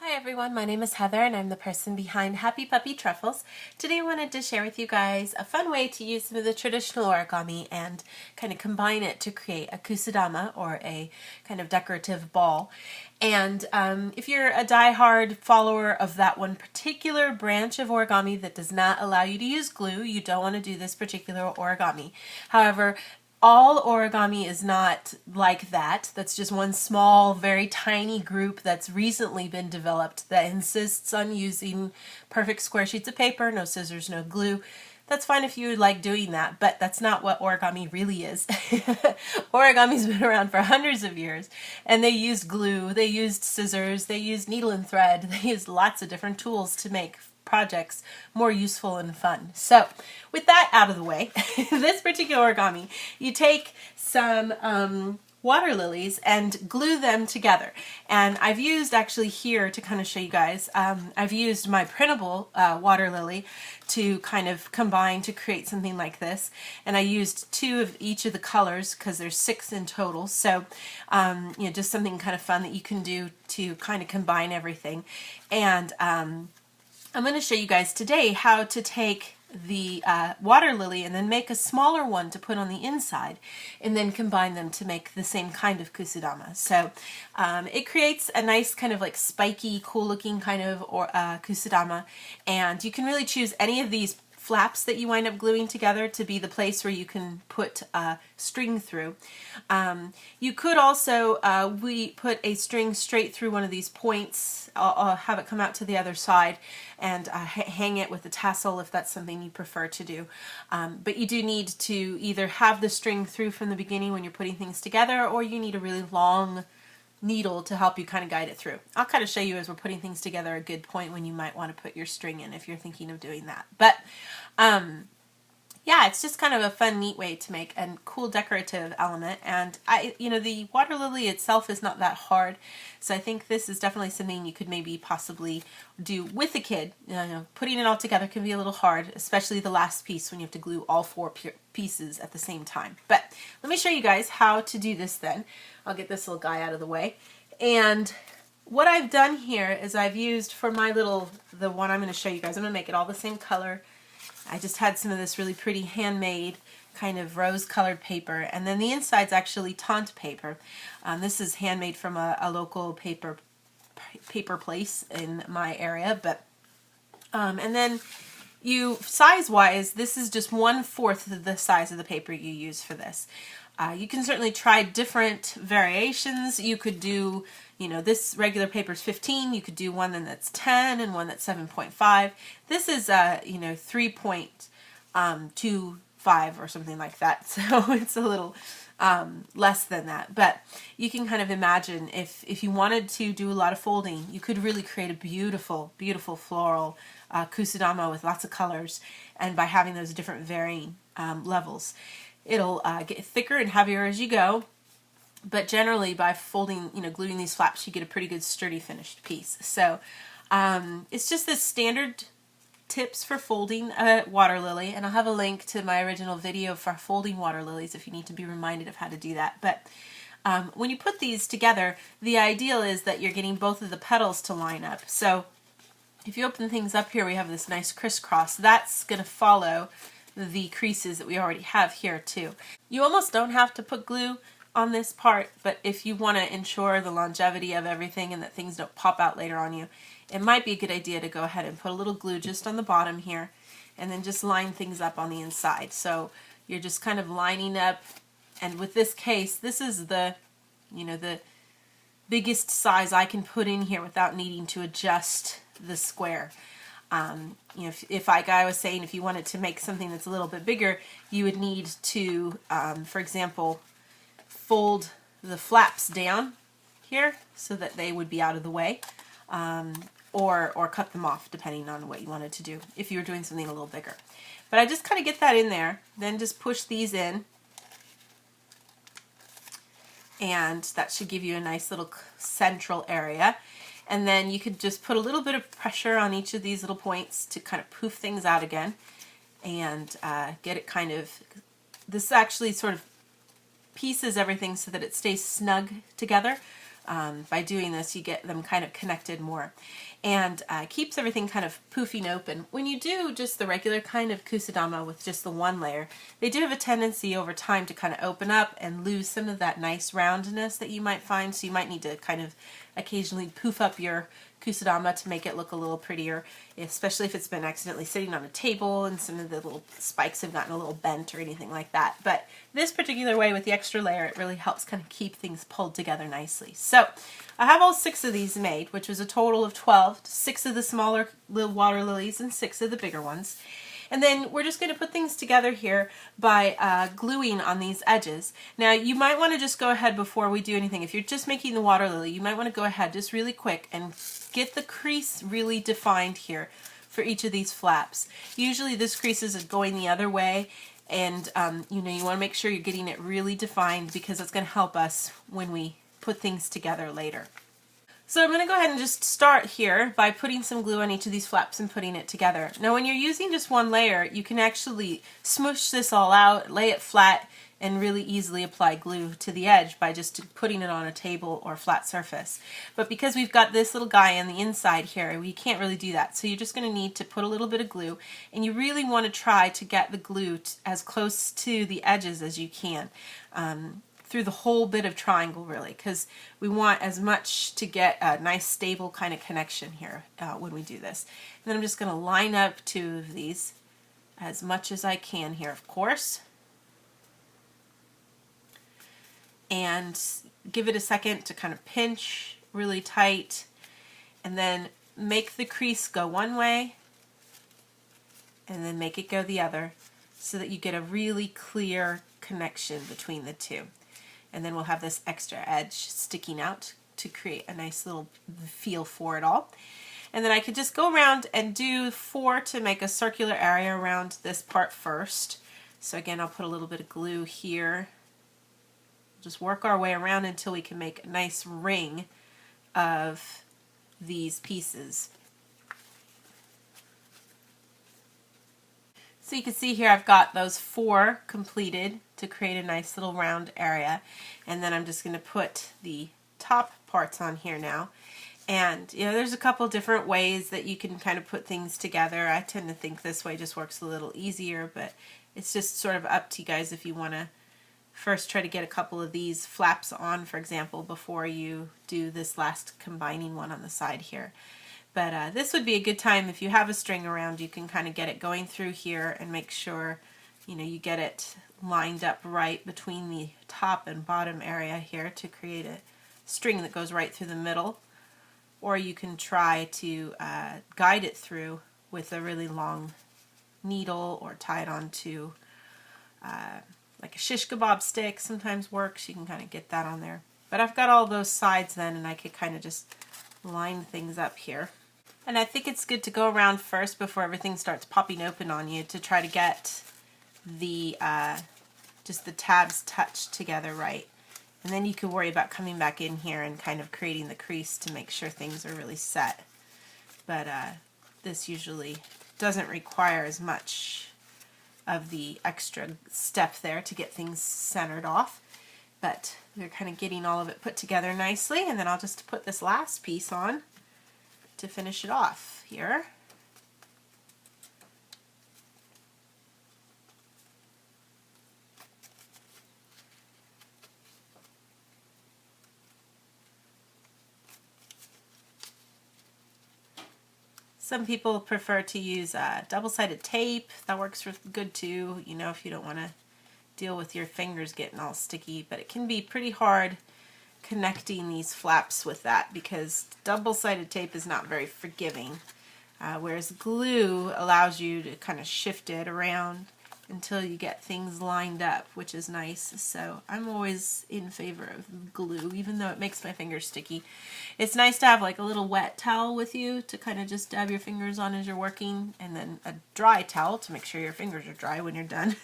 Hi everyone, my name is Heather and I'm the person behind Happy Puppy Truffles. Today I wanted to share with you guys a fun way to use some of the traditional origami and kind of combine it to create a kusudama, or a kind of decorative ball. And if you're a die-hard follower of that one particular branch of origami that does not allow you to use glue, you don't want to do this particular origami. However, all origami is not like that. That's just one small, very tiny group that's recently been developed that insists on using perfect square sheets of paper, no scissors, no glue. That's fine if you like doing that, but that's not what origami really is. Origami's been around for hundreds of years, and they used glue, they used scissors, they used needle and thread, they used lots of different tools to make projects more useful and fun. So with that out of the way, this particular origami, you take some water lilies and glue them together. And I've used actually here to kind of show you guys, I've used my printable water lily to kind of combine to create something like this. And I used 2 of each of the colors because there's 6 in total. So, you know, just something kind of fun that you can do to kind of combine everything. And I'm going to show you guys today how to take the water lily and then make a smaller one to put on the inside and then combine them to make the same kind of kusudama. So it creates a nice kind of like spiky, cool looking kind of kusudama, and you can really choose any of these flaps that you wind up gluing together to be the place where you can put a string through. You could also we put a string straight through one of these points. I'll have it come out to the other side and hang it with a tassel if that's something you prefer to do. But you do need to either have the string through from the beginning when you're putting things together, or you need a really long needle to help you kind of guide it through. I'll kind of show you as we're putting things together a good point when you might want to put your string in if you're thinking of doing that. But yeah, it's just kind of a fun, neat way to make a cool decorative element. And the water lily itself is not that hard, so I think this is definitely something you could maybe possibly do with a kid. Putting it all together can be a little hard, especially the last piece when you have to glue all 4 pieces at the same time. But let me show you guys how to do this then. I'll get this little guy out of the way. And what I've done here is I've used for my the one I'm going to show you guys, I'm going to make it all the same color. I just had some of this really pretty handmade kind of rose-colored paper, and then the inside's actually taunt paper. This is handmade from a local paper place in my area, but and then size-wise, this is just 1/4 of the size of the paper you use for this. You can certainly try different variations. You could do, this regular paper is 15. You could do one that's 10 and one that's 7.5. This is, 3.25 or something like that. So it's a little less than that. But you can kind of imagine if you wanted to do a lot of folding, you could really create a beautiful, beautiful floral kusudama with lots of colors, and by having those different varying levels. It'll get thicker and heavier as you go, but generally by folding, gluing these flaps, you get a pretty good sturdy finished piece. So it's just this standard tips for folding a water lily, and I'll have a link to my original video for folding water lilies if you need to be reminded of how to do that. But when you put these together, the ideal is that you're getting both of the petals to line up. So if you open things up here, we have this nice crisscross. That's going to follow the creases that we already have here too. You almost don't have to put glue on this part, but if you want to ensure the longevity of everything and that things don't pop out later on you, it might be a good idea to go ahead and put a little glue just on the bottom here, and then just line things up on the inside. So you're just kind of lining up, and with this case, this is the biggest size I can put in here without needing to adjust the square. Like I was saying, if you wanted to make something that's a little bit bigger, you would need to, for example, fold the flaps down here so that they would be out of the way, or cut them off depending on what you wanted to do if you were doing something a little bigger. But I just kind of get that in there, then just push these in, and that should give you a nice little central area. And then you could just put a little bit of pressure on each of these little points to kind of poof things out again, and get it kind of, this actually sort of pieces everything so that it stays snug together By doing this, you get them kind of connected more, and keeps everything kind of poofing open. When you do just the regular kind of Kusudama with just the one layer, they do have a tendency over time to kind of open up and lose some of that nice roundness that you might find, so you might need to kind of occasionally poof up your Kusudama to make it look a little prettier, especially if it's been accidentally sitting on a table and some of the little spikes have gotten a little bent or anything like that. But this particular way with the extra layer, it really helps kind of keep things pulled together nicely. So I have all 6 of these made, which was a total of 12, 6 of the smaller little water lilies and 6 of the bigger ones. And then we're just going to put things together here by gluing on these edges. Now you might want to just go ahead before we do anything. If you're just making the water lily, you might want to go ahead just really quick and get the crease really defined here for each of these flaps. Usually this crease is going the other way, and you know, you want to make sure you're getting it really defined because it's going to help us when we put things together later. So I'm going to go ahead and just start here by putting some glue on each of these flaps and putting it together. Now when you're using just one layer, you can actually smoosh this all out, lay it flat, and really easily apply glue to the edge by just putting it on a table or flat surface. But because we've got this little guy on the inside here, we can't really do that. So you're just going to need to put a little bit of glue, and you really want to try to get the glue as close to the edges as you can. Through the whole bit of triangle, really, because we want as much to get a nice stable kind of connection here when we do this. And then I'm just going to line up 2 of these as much as I can here, of course, and give it a second to kind of pinch really tight, and then make the crease go one way and then make it go the other so that you get a really clear connection between the two. And then we'll have this extra edge sticking out to create a nice little feel for it all. And then I could just go around and do 4 to make a circular area around this part first. So again, I'll put a little bit of glue here. Just work our way around until we can make a nice ring of these pieces. So you can see here I've got those 4 completed to create a nice little round area, and then I'm just going to put the top parts on here now. And you know, there's a couple different ways that you can kind of put things together. I tend to think this way just works a little easier, but it's just sort of up to you guys if you want to first try to get a couple of these flaps on, for example, before you do this last combining one on the side here. But this would be a good time if you have a string around. You can kind of get it going through here and make sure, you know, you get it lined up right between the top and bottom area here to create a string that goes right through the middle. Or you can try to guide it through with a really long needle, or tie it onto like a shish kebab stick sometimes works. You can kind of get that on there. But I've got all those sides then, and I could kind of just line things up here. And I think it's good to go around first before everything starts popping open on you to try to get the just the tabs touched together right. And then you can worry about coming back in here and kind of creating the crease to make sure things are really set. But this usually doesn't require as much of the extra step there to get things centered off. But we're kind of getting all of it put together nicely, and then I'll just put this last piece on to finish it off here. Some people prefer to use double-sided tape. That works good too, you know, if you don't want to deal with your fingers getting all sticky, but it can be pretty hard connecting these flaps with that because double-sided tape is not very forgiving, whereas glue allows you to kind of shift it around until you get things lined up, which is nice. So I'm always in favor of glue, even though it makes my fingers sticky. It's nice to have like a little wet towel with you to kind of just dab your fingers on as you're working, and then a dry towel to make sure your fingers are dry when you're done.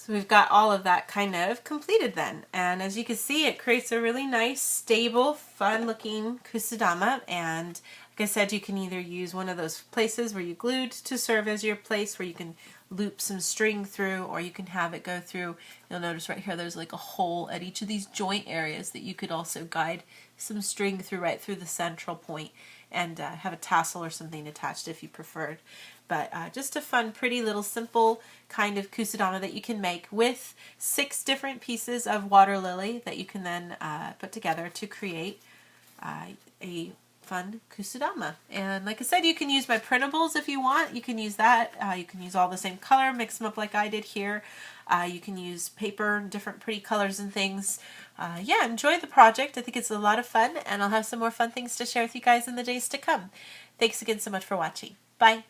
So we've got all of that kind of completed then. And as you can see, it creates a really nice, stable, fun looking Kusudama. And like I said, you can either use one of those places where you glued to serve as your place where you can loop some string through, or you can have it go through. You'll notice right here there's like a hole at each of these joint areas that you could also guide some string through right through the central point, and have a tassel or something attached if you preferred. But just a fun, pretty little simple kind of Kusudama that you can make with 6 different pieces of water lily that you can then put together to create a fun Kusudama. And like I said, you can use my printables if you want. You can use that. You can use all the same color, mix them up like I did here. You can use paper, different pretty colors and things. Yeah, enjoy the project. I think it's a lot of fun, and I'll have some more fun things to share with you guys in the days to come. Thanks again so much for watching. Bye.